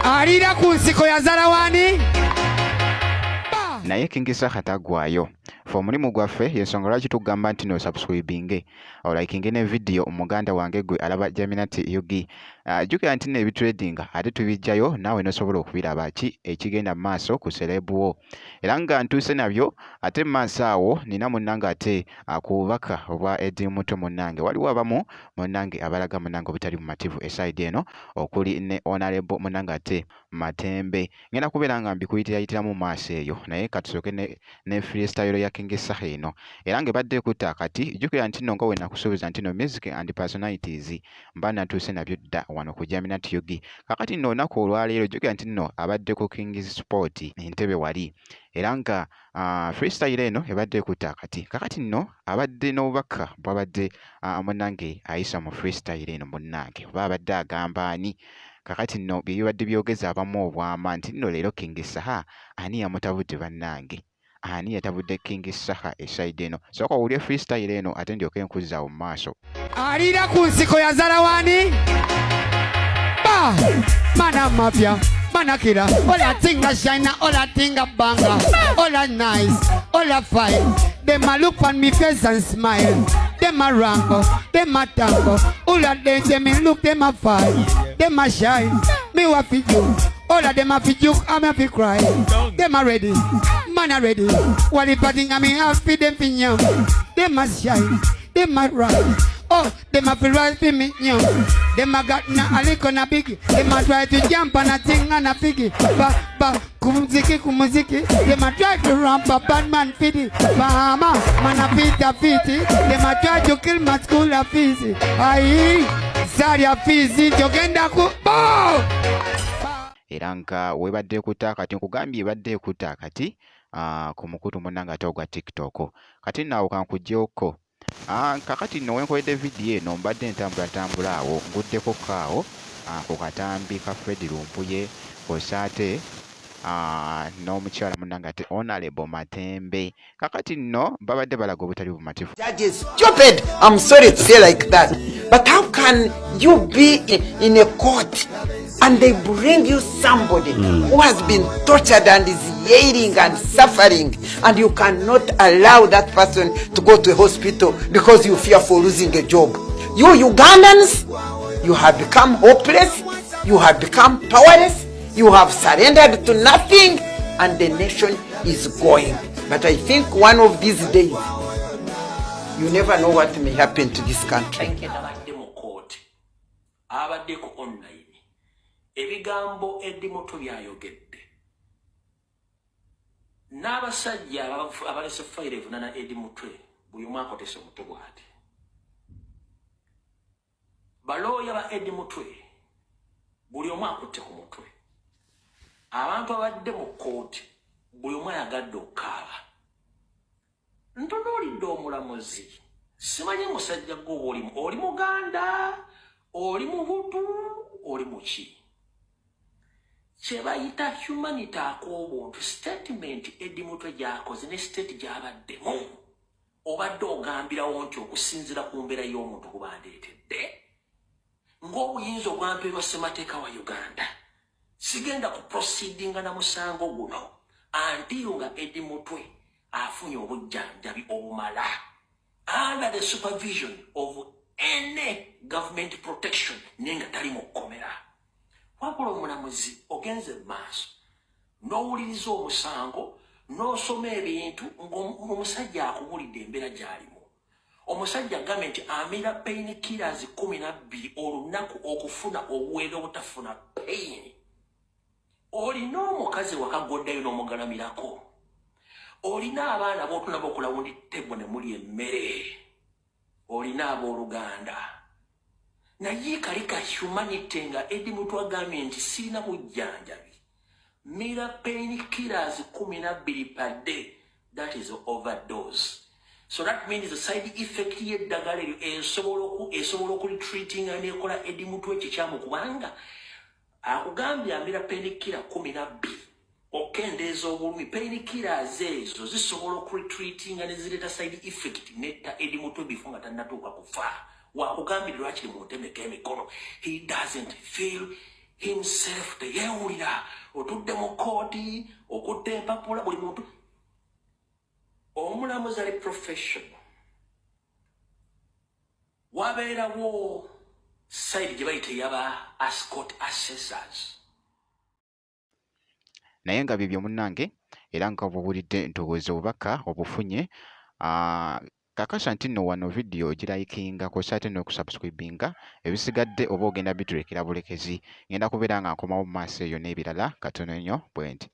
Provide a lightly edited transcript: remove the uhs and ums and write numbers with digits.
alira ku nsiko yazala wani naye King Saha tagwayo fo mulimu gwaffe yensonga lwaki tugamba nti no subscribing olaikinge ne video omuganda wange gwe alaba Jaminati Yugi jukira nti ne bitrading ate tubijjayo nawe nosobola okubiraba ki ekigenda mu maaso ku selebuwo era nga ntuuse nabyo ate mu maaso awo nina munnange ate akubaka obwa Eddie Muto munnange waliwo abamu munnange abalaga munnange obutali bumativu eside eno okuli ne honorable munnange ate Matembe ngenda kubeera nga mbikuyitira mu maaso eyo naye katusooke ne freestyle ya King Saha eno era nga ebadde ekutta kati jukira nti nno nga we nakusuubiza nti no music and personalities mba natuuse nabyo dda wano ku Jaminati Yugi kakati nno olunaku olwaleero jukira nti nno abadde ku King's Sport Entebbe wali era nga freestyle eno ebadde ekutta kati kakati nno abadde n'obubaka bwabadde munnange ayisa mu freestyle eno munnange oba abadde agamba ani kakati nno bibadde byogeza abamu obwama nti nno leero King Saha ani yamutabudde bannange ani yatabudde King Saha eside eno sooka owulye freestyle eno ate ndyoke nkuzaawo mu maaso alira ku nsiko yazala wani mana mafia mana kira ola tinga shina ola tinga banga ola nice ola fine them a look on me face and smile them a rango them a tango ola them me look them a fine them a shine me wa fi you all of them a fi joke I'm a fi cry them a ready man a ready while if I think I me happy them fi nyam them a shine them a run oh them a fi rise fi me nyam them a got na aliko na biggie them a try to jump on a thing and a figgy ba kumuziki them a try to ramp a bad man fitty mama man a fitty them a try to kill my school a fizzy aye sari a fizzy jogenda ku era nga webadde ekuta kati nkugambye ebadde ekuta kati ku mukutu munnange ate ogwa TikTok kati naawo kankuggyeko kakati nno wenkoledde vidiyo eno mbadde ntambula awo nguddeko kaawo ku katambi ka Fred Lumpuye kosaate n'omukyala munnange ate Honorable Matembe kakati nno babadde balaga obutali bumatifu. That is stupid. I'm sorry to say like that, but how can you be in a court and they bring you somebody who has been tortured and is yelling and suffering, and you cannot allow that person to go to a hospital because you fear for losing a job? You Ugandans, you have become hopeless, you have become powerless, you have surrendered to nothing, and the nation is going. But I think one of these days, you never know what may happen to this country. Ebigambo Eddie Muto byayogedde n'abasajja abalese fayiro evunana Eddie Muto buli omu akotese omutwe bw'ati balooya ba Eddie Muto buli omu akutte ku mutwe abantu abadde mu kooti buli omu ayagadde okukaaba ntunuulidde omulamuzi simanyi musajja gwe oli Muganda oli Muhutu oli muki Chebayita humanity akobuntu statement Eddie Muto gyakoze ne state gyabaddemu obadde ogambirawo nti okusinzira ku mbeera y'omuntu kubandeetedde ng'obuyinza obwampeerwa ssemateeka wa Uganda sigenda ku proceedinga na musango guno antiyo nga Eddie Muto afunye obujjanjabi obumala under the supervision of any government protection nenga tali mu kkomera. Wabula omulamuzi ogenze maaso n'owuliriza omusango n'osoma ebintu ng'omusajja akubulidde embeera gy'alimu. Omusajja agambye nti amira pain killers 12 olunaku okufuna obuwega obutafuna pain. Olina omukazi wakagoddayo n'omugalamirako. Olina abaana b'otuna b'okulawundi tebo ne muli emmere. Olina abooluganda. Naye kalika humanity nga Eddie Muto agambye nti sirina bujjanjabi. Mira pain killers 12 per day. That is overdose. So that means the side effect y'eddagala eryo esobola okulitreating n'ekola Eddie Muto ekikyamu kubanga akugambye amira pain killer 12 okendeeza obulumi pain killers ezo zisobola okulitreating ne zireeta side effect netta Eddie Muto before nga tannatuuka kufa. Wakugambye lwaki limutemeka emikono. He doesn't feel himself teyewulira otudde mu kooti okutta empapula buli muntu omulamuzi ali professional wabeerawo side gye bayita eyaba ascot assessors naye nga bibyo munnange era nga obuwulidde ntowooza obubaka obufunye kakasa nti nno wano vidiyo ogirayikinga kosa ate n'okusubscribinga ebisigadde oba ogenda biturekera bulekezi ngenda kubeera nga nkomawo mu maaso eyo n'ebirala katono nnyo bwe nti